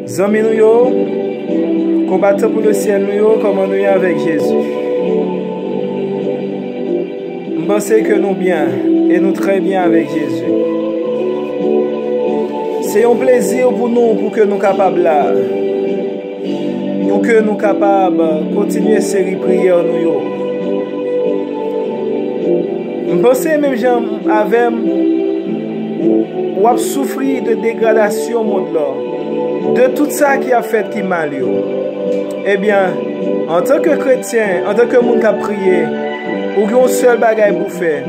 Zami nou yo, combattant pour le ciel nous yo, comment nous y avec Jésus. Je pense que nous bien et nous très bien avec Jésus. C'est un plaisir pour nous, pour que nous capables là, pour que nous capables de continuer série prière nous yo. Je pense même gens avec ou a souffri de dégradation monde là, de tout ça qui a fait qui mal yo. Eh bien, en tant que chrétien, en tant que monde qui a prié, ou qui a un seul bagage pour faire,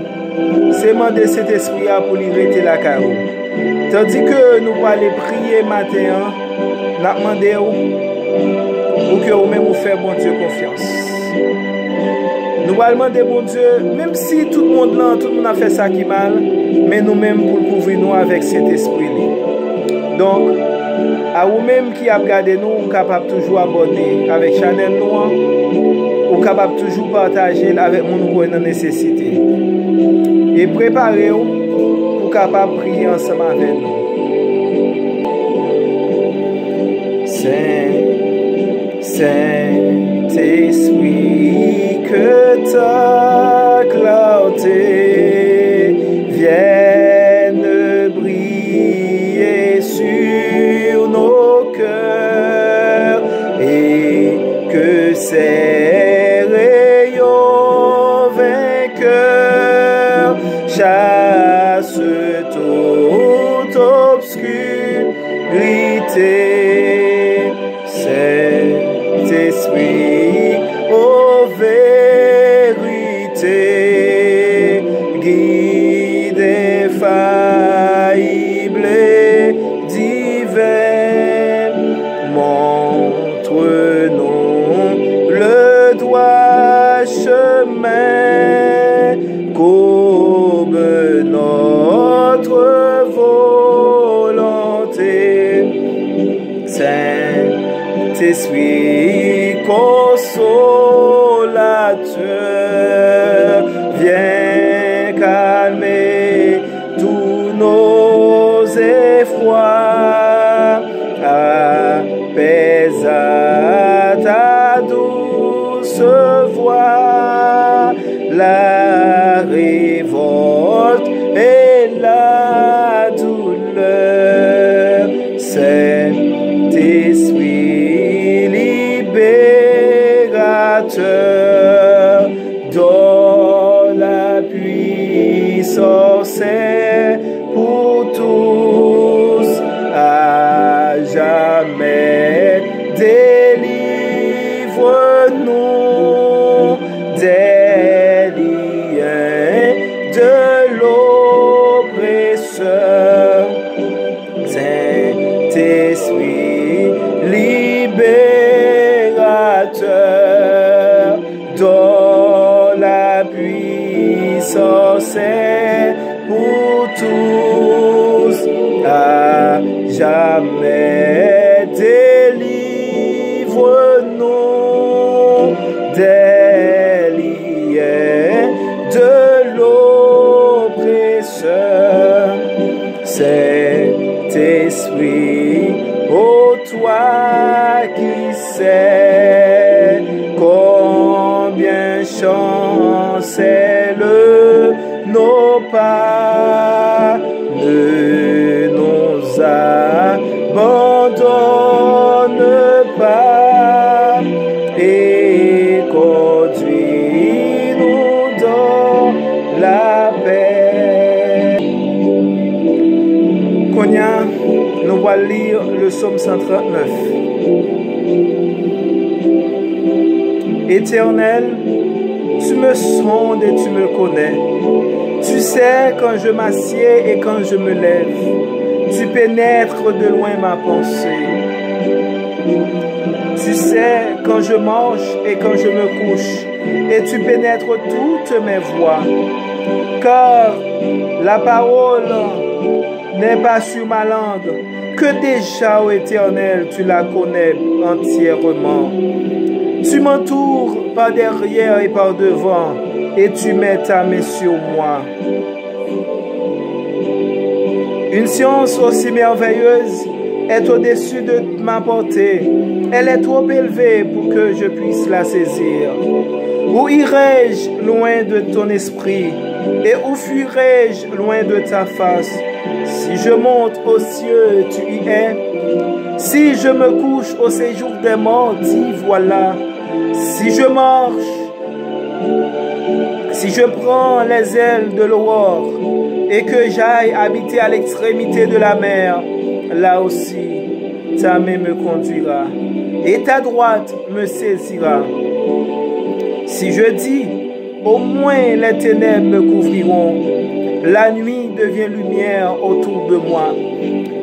c'est demander cet esprit pour lui rester la carreau. Tandis que nous allons aller prier matin, nous allons demander pour que vous-même vous fassiez bon Dieu confiance. Nous allons demander bon Dieu, même si tout le monde a fait ça qui mal, mais nous-mêmes pour le couvrir nous avec cet esprit. Donc, à vous-même qui a regardé nous, vous capable toujours abonner avec Chanel Noir, vous capable toujours partager avec mon nouveau nécessité. Et préparez-vous pour capable prier ensemble avec nous. Saint-Esprit, que ta clarté vienne briller sur nos cœurs et que ces rayons vainqueurs chassent toute obscurité. Saint-Esprit, ô vérité, guide infaillible et divin, montre-nous le droit chemin, courbe notre volonté. Saint-Esprit consolateur, viens calmer tous nos effrois, apaise à ta douce voix la révolte et la douleur. Saint-Esprit libérateur, donne la puissance pour tous, à jamais délivre-nous des liens de l'oppresseur. Saint-Esprit libérateur, donne la puissance pour tous, à jamais délivre-nous des liens de l'oppresseur. Saint-Esprit, ô toi qui sais combien chancellent nos pas, ne nous abandonne pas et conduis-nous dans la paix. Konya, nous allons lire le psaume 139. Éternel, tu me sondes et tu me connais. Tu sais quand je m'assieds et quand je me lève. Tu pénètres de loin ma pensée. Tu sais quand je mange et quand je me couche. Et tu pénètres toutes mes voies. Car la parole n'est pas sur ma langue, que déjà, ô Éternel, tu la connais entièrement. Tu m'entoures par derrière et par devant, et tu mets ta main sur moi. Une science aussi merveilleuse est au-dessus de ma portée. Elle est trop élevée pour que je puisse la saisir. Où irai-je loin de ton esprit? Et où fuirai-je loin de ta face? Si je monte aux cieux, tu y es. Si je me couche au séjour des morts, t'y voilà. Si je marche, si je prends les ailes de l'aurore et que j'aille habiter à l'extrémité de la mer, là aussi ta main me conduira et ta droite me saisira. Si je dis, au moins les ténèbres me couvriront, la nuit devient lumière autour de moi.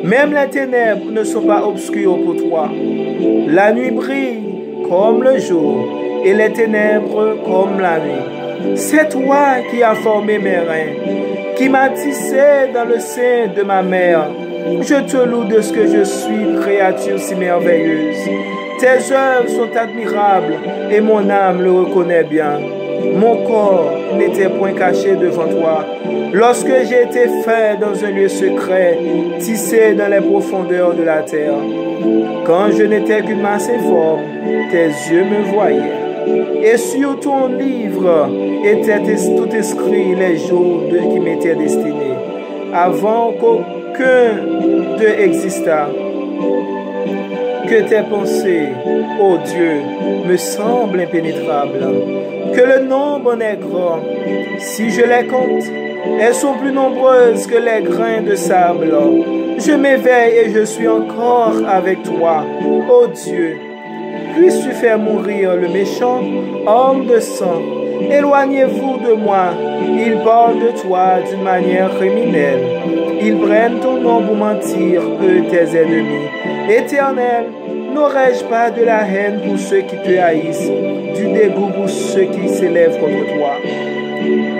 Même les ténèbres ne sont pas obscures pour toi. La nuit brille comme le jour et les ténèbres comme la nuit. C'est toi qui as formé mes reins, qui m'as tissé dans le sein de ma mère. Je te loue de ce que je suis, créature si merveilleuse. Tes œuvres sont admirables et mon âme le reconnaît bien. Mon corps n'était point caché devant toi. Lorsque j'ai été fait dans un lieu secret, tissé dans les profondeurs de la terre, quand je n'étais qu'une masse informe, tes yeux me voyaient. Et sur ton livre étaient tout écrit les jours qui m'étaient destinés, avant qu'aucun d'eux existât. Que tes pensées, ô Dieu, me semblent impénétrables, que le nombre en est grand. Si je les compte, elles sont plus nombreuses que les grains de sable. Je m'éveille et je suis encore avec toi, ô Dieu. Puisses-tu faire mourir le méchant, homme de sang. Éloignez-vous de moi. Ils parlent de toi d'une manière criminelle. Ils prennent ton nom pour mentir, eux tes ennemis. Éternel, n'aurais-je pas de la haine pour ceux qui te haïssent, du dégoût pour ceux qui s'élèvent contre toi?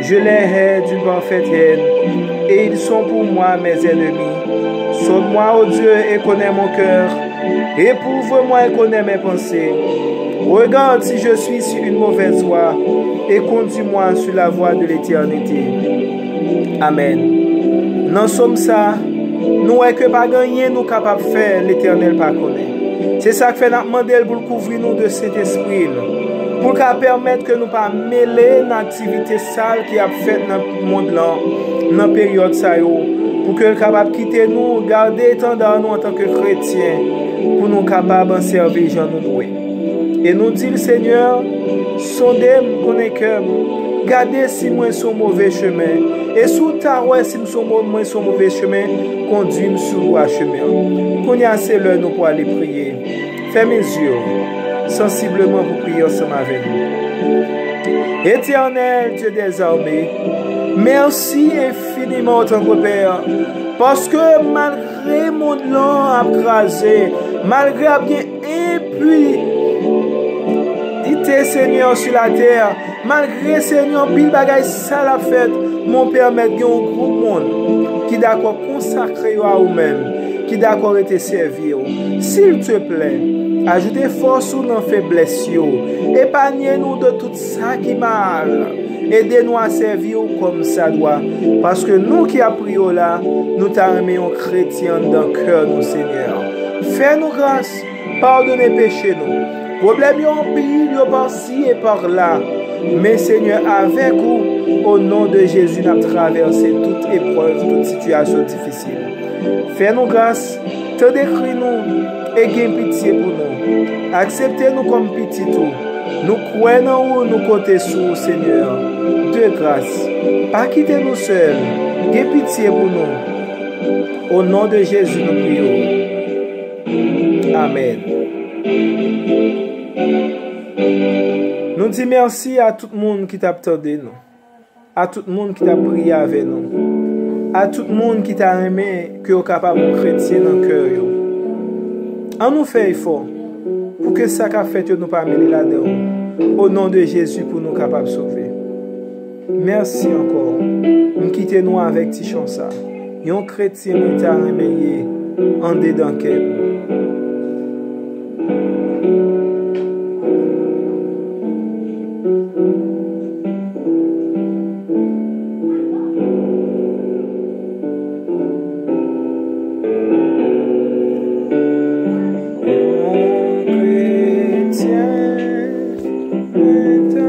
Je les hais d'une parfaite haine, et ils sont pour moi mes ennemis. Sauve-moi, ô Dieu, et connais mon cœur. Éprouve-moi et connais mes pensées. Regarde si je suis sur une mauvaise voie, et conduis-moi sur la voie de l'éternité. Amen. Dans somme ça, nous est que pas gagner, nous capables de faire, l'Éternel pas connaît. C'est ça que fait nous demander pour couvrir nous de cet esprit, pour qu'à permettre que nous pas mêler l'activité sale qui a fait dans le monde là, dans la période ça pour que nous capable quitter nous, garder tendance nous en tant que chrétiens, pour nous capables de servir Jean nous. Et nous dit le Seigneur, sondez-moi, connaissez-moi, gardez si moi sur mauvais chemin. Et sous ta ouais, si moi sur mauvais chemin, conduis-moi sur le droit chemin. Qu'on y a assez l'heure nous pour aller prier. Fais mes yeux sensiblement pour prier ensemble avec nous. Éternel Dieu des armées, merci infiniment en tant que Père, parce que malgré mon nom écrasé, malgré bien impuissant, Seigneur sur la terre, malgré Seigneur, pile bagaille ça la fête, mon permet de un groupe monde qui d'accord consacré à vous-même, qui d'accord été servi. S'il te plaît, ajoutez force ou non faiblesse, épargnez-nous de tout ça qui mal, aidez-nous à servir comme ça doit, parce que nous qui appris là, nous t'armons chrétiens dans le cœur, nous Seigneur. Fais-nous grâce, pardonnez péché nous. Problème en pays, par-ci et par-là. Mais Seigneur, avec vous, au nom de Jésus, nous avons traversé toute épreuve, toute situation difficile. Fais-nous grâce, te décris-nous et gagne pitié pour nous. Acceptez-nous comme petit tout. Nous croyons où nous côté sous, Seigneur. De grâce. Pas quitter nous seuls. Gagne pitié pour nous. Au nom de Jésus, nous prions. Amen. Nous disons merci à tout le monde qui t'a attendu nous, à tout le monde qui t'a prié avec nous, à tout le monde qui t'a aimé, que vous capable de chrétien dans le cœur. On nous fait effort pour que ça qu'a fait nous pas mêler là-dedans. Au nom de Jésus pour nous capables de sauver. Merci encore. Nous quittons nous avec petit chant ça. Un chrétien qui t'a aimé en dedans quel. Maintenant